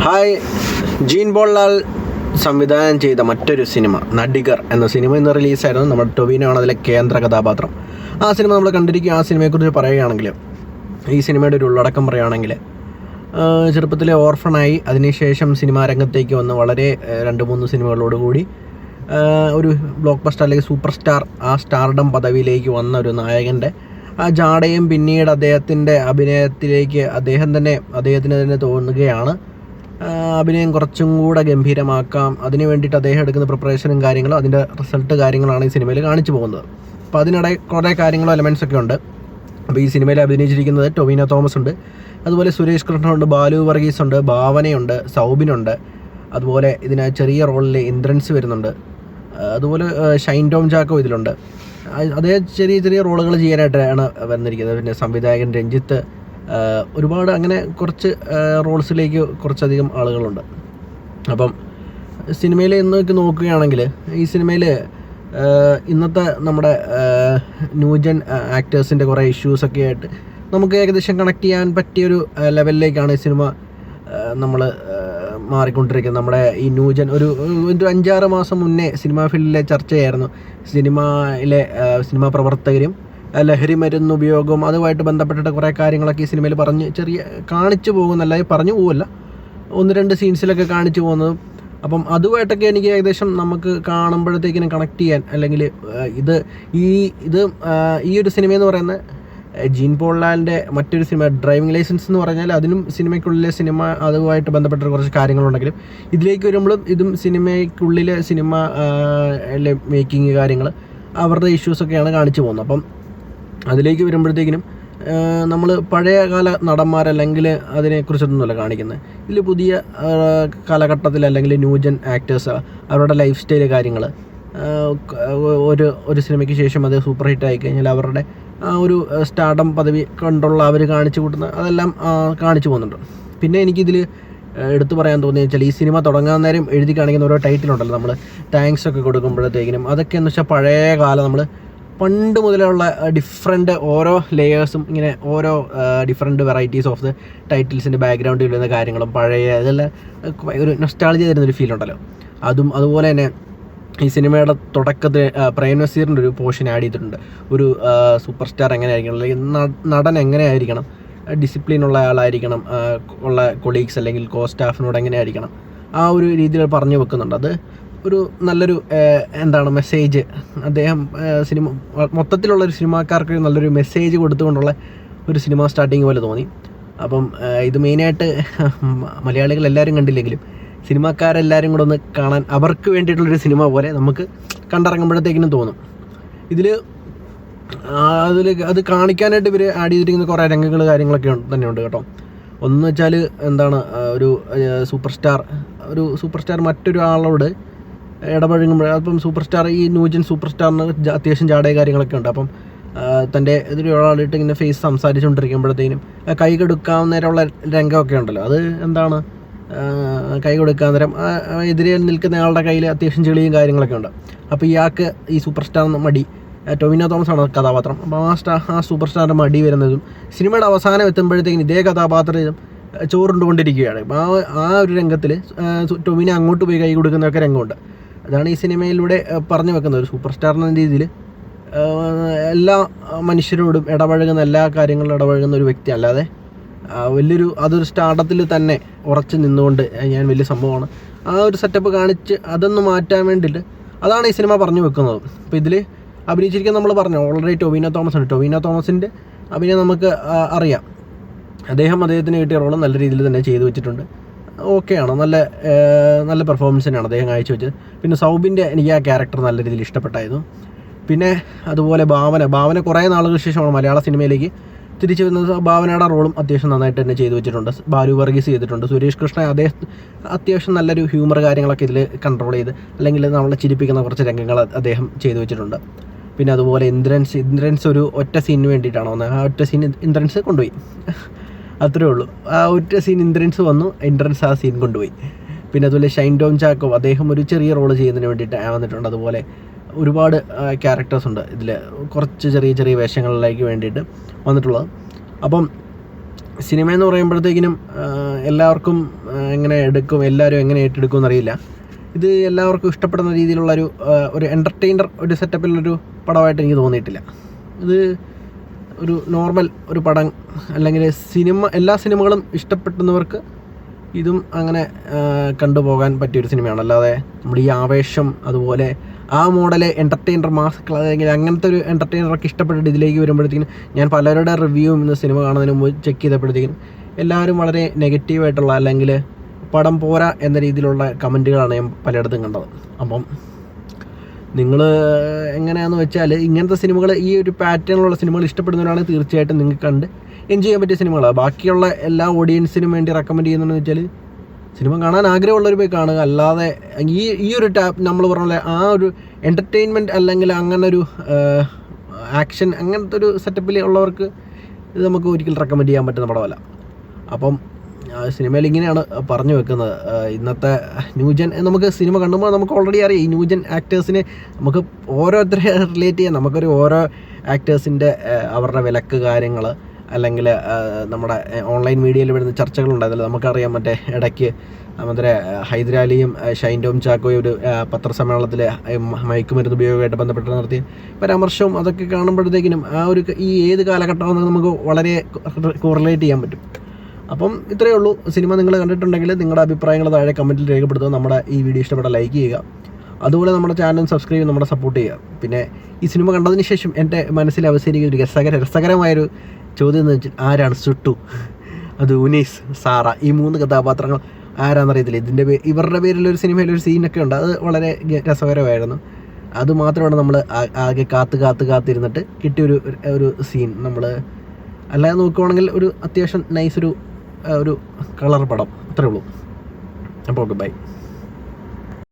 Hi. Gene Paul Lal സംവിധാനം ചെയ്ത മറ്റൊരു സിനിമ നടിഗർ എന്ന സിനിമ ഇന്ന് റിലീസായിരുന്നു. നമ്മുടെ ടൊവിനോ ആണ് അതിലെ കേന്ദ്ര കഥാപാത്രം. ആ സിനിമ നമ്മൾ കണ്ടിരിക്കും. ആ സിനിമയെക്കുറിച്ച് പറയുകയാണെങ്കിൽ, ഈ സിനിമയുടെ ഒരു ഉള്ളടക്കം പറയുകയാണെങ്കിൽ, ചെറുപ്പത്തിലെ ഓർഫണായി അതിനുശേഷം സിനിമാ രംഗത്തേക്ക് വന്ന് വളരെ 2-3 സിനിമകളോടുകൂടി ഒരു ബ്ലോക്ക് ബസ്റ്റർ അല്ലെങ്കിൽ സൂപ്പർ സ്റ്റാർ, ആ സ്റ്റാർഡം പദവിയിലേക്ക് വന്ന ഒരു നായകൻ്റെ ആ ജാടയും പിന്നീട് അദ്ദേഹത്തിൻ്റെ അഭിനയത്തിലേക്ക് അദ്ദേഹത്തിന് തന്നെ തോന്നുകയാണ് അഭിനയം കുറച്ചും കൂടെ ഗംഭീരമാക്കാം. അതിന് വേണ്ടിയിട്ട് അദ്ദേഹം എടുക്കുന്ന പ്രിപ്പറേഷനും കാര്യങ്ങളും അതിൻ്റെ റിസൾട്ട് കാര്യങ്ങളാണ് ഈ സിനിമയിൽ കാണിച്ചു പോകുന്നത്. അപ്പോൾ അതിനിടെ കുറേ കാര്യങ്ങളും എലമെൻറ്റ്സ് ഒക്കെ ഉണ്ട്. അപ്പോൾ ഈ സിനിമയിൽ അഭിനയിച്ചിരിക്കുന്നത് ടൊവിനോ തോമസ് ഉണ്ട്, അതുപോലെ സുരേഷ് കൃഷ്ണനുണ്ട്, ബാലു വർഗീസ് ഉണ്ട്, ഭാവനയുണ്ട്, സൗബിനുണ്ട്, അതുപോലെ ഇതിന് ചെറിയ റോളിൽ ഇന്ദ്രൻസ് വരുന്നുണ്ട്, അതുപോലെ ഷൈൻ ടോം ചാക്കോ ഇതിലുണ്ട്. അതേ ചെറിയ റോളുകൾ ചെയ്യാനായിട്ടാണ് വന്നിരിക്കുന്നത്. പിന്നെ സംവിധായകൻ രഞ്ജിത്ത്, ഒരുപാട് അങ്ങനെ കുറച്ച് റോൾസിലേക്ക് കുറച്ചധികം ആളുകളുണ്ട്. അപ്പം സിനിമയിൽ ഇന്നൊക്കെ നോക്കുകയാണെങ്കിൽ, ഈ സിനിമയിൽ ഇന്നത്തെ നമ്മുടെ ന്യൂജൻ ആക്ടേഴ്സിൻ്റെ കുറേ ഇഷ്യൂസൊക്കെ ആയിട്ട് നമുക്ക് ഏകദേശം കണക്ട് ചെയ്യാൻ പറ്റിയൊരു ലെവലിലേക്കാണ് ഈ സിനിമ നമ്മൾ മാറിക്കൊണ്ടിരിക്കുന്നത്. നമ്മുടെ ഈ ന്യൂജൻ ഒരു 5-6 മാസം മുന്നേ സിനിമാ ഫീൽഡിലെ ചർച്ചയായിരുന്നു. സിനിമാ പ്രവർത്തകരും ലഹരി മരുന്ന് ഉപയോഗവും അതുമായിട്ട് ബന്ധപ്പെട്ടിട്ട് കുറേ കാര്യങ്ങളൊക്കെ ഈ സിനിമയിൽ കാണിച്ചു പോകുന്നല്ല, പറഞ്ഞു പോവല്ല, 1-2 സീൻസിലൊക്കെ കാണിച്ചു പോകുന്നതും. അപ്പം അതുമായിട്ടൊക്കെ എനിക്ക് ഏകദേശം നമുക്ക് കാണുമ്പോഴത്തേക്കിനും കണക്ട് ചെയ്യാൻ, അല്ലെങ്കിൽ ഈ ഒരു സിനിമയെന്ന് പറയുന്നത് ജീൻ പോൾലാലിൻ്റെ മറ്റൊരു സിനിമ ഡ്രൈവിംഗ് ലൈസൻസ് എന്ന് പറഞ്ഞാൽ അതിനും സിനിമയ്ക്കുള്ളിലെ സിനിമ അതുമായിട്ട് ബന്ധപ്പെട്ട കുറച്ച് കാര്യങ്ങളുണ്ടെങ്കിലും, ഇതിലേക്ക് വരുമ്പോഴും ഇതും സിനിമയ്ക്കുള്ളിലെ സിനിമ മേക്കിങ് കാര്യങ്ങൾ അവരുടെ ഇഷ്യൂസൊക്കെയാണ് കാണിച്ചു പോകുന്നത്. അപ്പം അതിലേക്ക് വരുമ്പോഴത്തേക്കിനും നമ്മൾ പഴയകാല നടന്മാരല്ലെങ്കിൽ അതിനെക്കുറിച്ചൊന്നുമല്ല കാണിക്കുന്നത്. ഇതിൽ പുതിയ കാലഘട്ടത്തിൽ അല്ലെങ്കിൽ ന്യൂജൻ ആക്ടേഴ്സ്, അവരുടെ ലൈഫ് സ്റ്റൈല് കാര്യങ്ങൾ, ഒരു സിനിമയ്ക്ക് ശേഷം അത് സൂപ്പർ ഹിറ്റ് ആയി കഴിഞ്ഞാൽ അവരുടെ ആ ഒരു സ്റ്റാർഡം പദവി കൊണ്ടുള്ള അവർ കാണിച്ചു കൂട്ടുന്ന അതെല്ലാം കാണിച്ചു പോകുന്നുണ്ട്. പിന്നെ എനിക്കിതിൽ എടുത്തു പറയാൻ തോന്നിയെന്ന് വെച്ചാൽ, ഈ സിനിമ തുടങ്ങാൻ നേരം എഴുതി കാണിക്കുന്ന ഓരോ ടൈറ്റിലുണ്ടല്ലോ, നമ്മൾ താങ്ക്സ് ഒക്കെ കൊടുക്കുമ്പോഴത്തേക്കിനും, അതൊക്കെ എന്ന് വെച്ചാൽ പഴയ കാലം നമ്മൾ പണ്ട് മുതലുള്ള ഡിഫറെൻറ്റ് ഓരോ ലെയേഴ്സും, ഇങ്ങനെ ഓരോ ഡിഫറെൻറ്റ് വെറൈറ്റീസ് ഓഫ് ദ ടൈറ്റിൽസിൻ്റെ ബാക്ക്ഗ്രൗണ്ടിൽ വരുന്ന കാര്യങ്ങളും പഴയ ഇതെല്ലാം ഒരു നൊസ്റ്റാൾജി തരുന്നൊരു ഫീലുണ്ടല്ലോ, അതുപോലെ തന്നെ ഈ സിനിമയുടെ തുടക്കത്തിൽ പ്രേം നസീറിൻ്റെ ഒരു പോർഷൻ ആഡ് ചെയ്തിട്ടുണ്ട്. ഒരു സൂപ്പർ സ്റ്റാർ എങ്ങനെയായിരിക്കണം, അല്ലെങ്കിൽ നടൻ എങ്ങനെയായിരിക്കണം, ഡിസിപ്ലിൻ ഉള്ള ആളായിരിക്കണം, ഉള്ള കൊളീഗ്സ് അല്ലെങ്കിൽ കോ സ്റ്റാഫിനോട് എങ്ങനെയായിരിക്കണം, ആ ഒരു രീതിയിൽ പറഞ്ഞു വെക്കുന്നുണ്ട്. അത് ഒരു നല്ലൊരു മെസ്സേജ് അദ്ദേഹം മൊത്തത്തിലുള്ളൊരു സിനിമാക്കാർക്ക് നല്ലൊരു മെസ്സേജ് കൊടുത്തുകൊണ്ടുള്ള ഒരു സിനിമ സ്റ്റാർട്ടിങ് പോലെ തോന്നി. അപ്പം ഇത് മെയിനായിട്ട് മലയാളികൾ എല്ലാവരും കണ്ടില്ലെങ്കിലും സിനിമാക്കാരെല്ലാവരും കൂടെ ഒന്ന് കാണാൻ, അവർക്ക് വേണ്ടിയിട്ടുള്ളൊരു സിനിമ പോലെ നമുക്ക് കണ്ടിറങ്ങുമ്പോഴത്തേക്കിനും തോന്നും. അത് കാണിക്കാനായിട്ട് ഇവർ ആഡ് ചെയ്തിരിക്കുന്ന കുറേ രംഗങ്ങൾ കാര്യങ്ങളൊക്കെ തന്നെയുണ്ട് കേട്ടോ. ഒന്ന് വെച്ചാൽ ഒരു സൂപ്പർ സ്റ്റാർ മറ്റൊരു ആളോട് ഇടപഴകുമ്പോൾ, അപ്പം സൂപ്പർ സ്റ്റാർ, ഈ ന്യൂജൻ സൂപ്പർ സ്റ്റാറിന് അത്യാവശ്യം ജാടയ കാര്യങ്ങളൊക്കെ ഉണ്ട്. അപ്പം തൻ്റെ ഒരാളിട്ട് ഇങ്ങനെ ഫേസ് സംസാരിച്ചുകൊണ്ടിരിക്കുമ്പോഴത്തേനും കൈ കൊടുക്കാൻ നേരമുള്ള രംഗമൊക്കെ ഉണ്ടല്ലോ, അത് കൈ കൊടുക്കാൻ നേരം എതിരെ നിൽക്കുന്ന ആളുടെ കയ്യിൽ അത്യാവശ്യം ചെളിയും കാര്യങ്ങളൊക്കെ ഉണ്ട്. അപ്പോൾ ഇയാൾക്ക് ഈ സൂപ്പർ സ്റ്റാർ മടി, ടൊവിനോ തോമസ് ആണ് കഥാപാത്രം. അപ്പോൾ ആ സൂപ്പർ സ്റ്റാറിൻ്റെ മടി വരുന്നതും സിനിമയുടെ അവസാനം എത്തുമ്പോഴത്തേക്കും ഇതേ കഥാപാത്രം ചോറുണ്ടുകൊണ്ടിരിക്കുകയാണ്. അപ്പോൾ ആ ഒരു രംഗത്തിൽ ടൊവിനോ അങ്ങോട്ട് പോയി കൈ കൊടുക്കുന്നതൊക്കെ രംഗമുണ്ട്. അതാണ് ഈ സിനിമയിലൂടെ പറഞ്ഞു വെക്കുന്നത്. ഒരു സൂപ്പർ സ്റ്റാർ എന്ന രീതിയിൽ എല്ലാ മനുഷ്യരോടും എല്ലാ കാര്യങ്ങളിലും ഇടപഴകുന്ന ഒരു വ്യക്തി, അല്ലാതെ അതൊരു സ്റ്റാർട്ടത്തിൽ തന്നെ ഉറച്ച് നിന്നുകൊണ്ട് ഞാൻ വലിയ സംഭവമാണ്, ആ ഒരു സെറ്റപ്പ് കാണിച്ച് അതൊന്ന് മാറ്റാൻ വേണ്ടിയിട്ട് അതാണ് ഈ സിനിമ പറഞ്ഞു വെക്കുന്നത്. അപ്പോൾ ഇതിൽ അഭിനയിച്ചിരിക്കാൻ നമ്മൾ പറഞ്ഞു ഓൾറെഡി ടൊവിനോ തോമസ് ഉണ്ട്. ടൊവിനോ തോമസിൻ്റെ അഭിനയം നമുക്ക് അറിയാം. അദ്ദേഹത്തിന് കിട്ടിയ റോള് നല്ല രീതിയിൽ തന്നെ ചെയ്തു വെച്ചിട്ടുണ്ട്. ഓക്കെയാണ്, നല്ല പെർഫോമൻസ് തന്നെയാണ് അദ്ദേഹം കാഴ്ചവെച്ചത്. പിന്നെ സൗബിൻ്റെ എനിക്ക് ആ ക്യാരക്ടർ നല്ല രീതിയിൽ ഇഷ്ടപ്പെട്ടായിരുന്നു. പിന്നെ അതുപോലെ ഭാവന കുറേ നാളുകൾക്ക് ശേഷമാണ് മലയാള സിനിമയിലേക്ക് തിരിച്ചു വരുന്നത്. ഭാവനയുടെ റോളും അത്യാവശ്യം നന്നായിട്ട് തന്നെ ചെയ്തു വെച്ചിട്ടുണ്ട്. ബാലു വർഗീസ് ചെയ്തിട്ടുണ്ട്. സുരേഷ് കൃഷ്ണ അത്യാവശ്യം നല്ലൊരു ഹ്യൂമർ കാര്യങ്ങളൊക്കെ ഇതിൽ കൺട്രോൾ ചെയ്ത്, അല്ലെങ്കിൽ നമ്മളെ ചിരിപ്പിക്കുന്ന കുറച്ച് രംഗങ്ങൾ അദ്ദേഹം ചെയ്തു വെച്ചിട്ടുണ്ട്. പിന്നെ അതുപോലെ ഇന്ദ്രൻസ് ഒരു ഒറ്റ സീനിന് വേണ്ടിയിട്ടാണ് വന്നത്. ആ ഒറ്റ സീൻ ഇന്ദ്രൻസ് കൊണ്ടുപോയി, അത്രേ ഉള്ളൂ. ആ ഒറ്റ സീൻ ഇന്ദ്രൻസ് വന്നു, ഇന്ദ്രൻസ് ആ സീൻ കൊണ്ടുപോയി. പിന്നെ അതുപോലെ ഷൈൻ ടോം ചാക്കോ, അദ്ദേഹം ഒരു ചെറിയ റോള് ചെയ്യുന്നതിന് വേണ്ടിയിട്ട് വന്നിട്ടുണ്ട്. അതുപോലെ ഒരുപാട് ക്യാരക്ടേഴ്സ് ഉണ്ട് ഇതിൽ, കുറച്ച് ചെറിയ വേഷങ്ങളിലേക്ക് വേണ്ടിയിട്ട് വന്നിട്ടുള്ളത്. അപ്പം സിനിമയെന്ന് പറയുമ്പോഴത്തേക്കിനും എല്ലാവർക്കും എങ്ങനെ എടുക്കും, എല്ലാവരും എങ്ങനെ ഏറ്റെടുക്കും എന്നറിയില്ല. ഇത് എല്ലാവർക്കും ഇഷ്ടപ്പെടുന്ന രീതിയിലുള്ളൊരു ഒരു എൻ്റർടൈനർ ഒരു സെറ്റപ്പിലുള്ളൊരു പടമായിട്ട് എനിക്ക് തോന്നിയിട്ടില്ല. ഇത് ഒരു നോർമൽ ഒരു പടം, അല്ലെങ്കിൽ എല്ലാ സിനിമകളും ഇഷ്ടപ്പെടുന്നവർക്ക് ഇതും അങ്ങനെ കണ്ടുപോകാൻ പറ്റിയൊരു സിനിമയാണ്. അല്ലാതെ നമ്മുടെ ഈ ആവേശം, അതുപോലെ ആ മോഡല് എൻ്റർടൈനർ മാസ് അല്ലെങ്കിൽ അങ്ങനത്തെ ഒരു എൻ്റർടൈനറൊക്കെ ഇഷ്ടപ്പെട്ടിട്ട് ഇതിലേക്ക് വരുമ്പോഴത്തേക്കും ഞാൻ പലരുടെ റിവ്യൂവും ഇന്ന് സിനിമ കാണുന്നതിന് മുമ്പ് ചെക്ക് ചെയ്തപ്പോഴത്തേക്കും എല്ലാവരും വളരെ നെഗറ്റീവായിട്ടുള്ള അല്ലെങ്കിൽ പടം പോരാ എന്ന രീതിയിലുള്ള കമൻറ്റുകളാണ് ഞാൻ പലയിടത്തും കണ്ടത്. അപ്പം നിങ്ങൾ എങ്ങനെയാണെന്ന് വെച്ചാൽ ഇങ്ങനത്തെ സിനിമകൾ, ഈ ഒരു പാറ്റേണിലുള്ള സിനിമകൾ ഇഷ്ടപ്പെടുന്നവരാണെങ്കിൽ തീർച്ചയായിട്ടും നിങ്ങൾക്ക് കണ്ട് എൻജോയ് ചെയ്യാൻ പറ്റിയ സിനിമകളാണ്. ബാക്കിയുള്ള എല്ലാ ഓഡിയൻസിനും വേണ്ടി റെക്കമെൻഡ് ചെയ്യുന്നതെന്ന് വെച്ചാൽ സിനിമ കാണാൻ ആഗ്രഹമുള്ളവർ പോയി കാണുക. അല്ലാതെ ഈ ഒരു നമ്മൾ പറഞ്ഞ പോലെ ആ ഒരു എൻ്റർടൈൻമെൻറ്റ് അല്ലെങ്കിൽ അങ്ങനെ ഒരു ആക്ഷൻ അങ്ങനത്തെ ഒരു സെറ്റപ്പിൽ ഉള്ളവർക്ക് ഇത് നമുക്ക് ഒരിക്കലും റെക്കമെൻഡ് ചെയ്യാൻ പറ്റുന്ന പടമല്ല. അപ്പം സിനിമയിൽ ഇങ്ങനെയാണ് പറഞ്ഞു വെക്കുന്നത്. ഇന്നത്തെ ന്യൂജൻ നമുക്ക് സിനിമ കണ്ടുമ്പോൾ നമുക്ക് ഓൾറെഡി അറിയാം ഈ ന്യൂജൻ ആക്ടേഴ്സിനെ നമുക്ക് ഓരോരുത്തരെ റിലേറ്റ് ചെയ്യാൻ നമുക്കൊരു ഓരോ ആക്ടേഴ്സിൻ്റെ അവരുടെ വിലക്ക് കാര്യങ്ങൾ അല്ലെങ്കിൽ നമ്മുടെ ഓൺലൈൻ മീഡിയയിൽ വരുന്ന ചർച്ചകളുണ്ടായതല്ലോ. നമുക്കറിയാം മറ്റേ ഇടയ്ക്ക് നമ്മുടെ ഹൈദരാലിയും ഷൈൻ ടോം ചാക്കോയും ഒരു പത്രസമ്മേളനത്തിൽ മയക്കുമരുന്ന് ഉപയോഗമായിട്ട് ബന്ധപ്പെട്ട് നടത്തിയ പരാമർശവും അതൊക്കെ കാണുമ്പോഴത്തേക്കിനും ആ ഒരു ഈ ഏത് കാലഘട്ടമാണെന്ന് നമുക്ക് വളരെ കോറിലേറ്റ് ചെയ്യാൻ പറ്റും. അപ്പം ഇത്രയേ ഉള്ളൂ. സിനിമ നിങ്ങൾ കണ്ടിട്ടുണ്ടെങ്കിൽ നിങ്ങളുടെ അഭിപ്രായങ്ങൾ താഴെ കമൻറ്റിൽ രേഖപ്പെടുത്തുക. നമ്മുടെ ഈ വീഡിയോ ഇഷ്ടപ്പെട്ട ലൈക്ക് ചെയ്യുക. അതുപോലെ നമ്മുടെ ചാനൽ സബ്സ്ക്രൈബ് ചെയ്ത് നമ്മുടെ സപ്പോർട്ട് ചെയ്യുക. പിന്നെ ഈ സിനിമ കണ്ടതിന് ശേഷം എൻ്റെ മനസ്സിൽ അവസാനിക്കുന്ന ഒരു രസകരമായൊരു ചോദ്യം എന്ന് വെച്ചാൽ ആരാണ് സുട്ടു, അത് ഉനീസ്, സാറ, ഈ 3 കഥാപാത്രങ്ങൾ ആരാന്നറിയത്തില്ല. ഇവരുടെ പേരിലൊരു സിനിമയിലൊരു സീനൊക്കെ ഉണ്ട്. അത് വളരെ രസകരമായിരുന്നു. അത് മാത്രമാണ് നമ്മൾ ആകെ കാത്തിരുന്നിട്ട് കിട്ടിയൊരു ഒരു സീൻ. നമ്മൾ അല്ലാതെ നോക്കുവാണെങ്കിൽ ഒരു അത്യാവശ്യം നൈസ് ഒരു കളർ പടം. അത്രേ ഉള്ളൂ. അപ്പോൾ ഓക്കെ, ബൈ.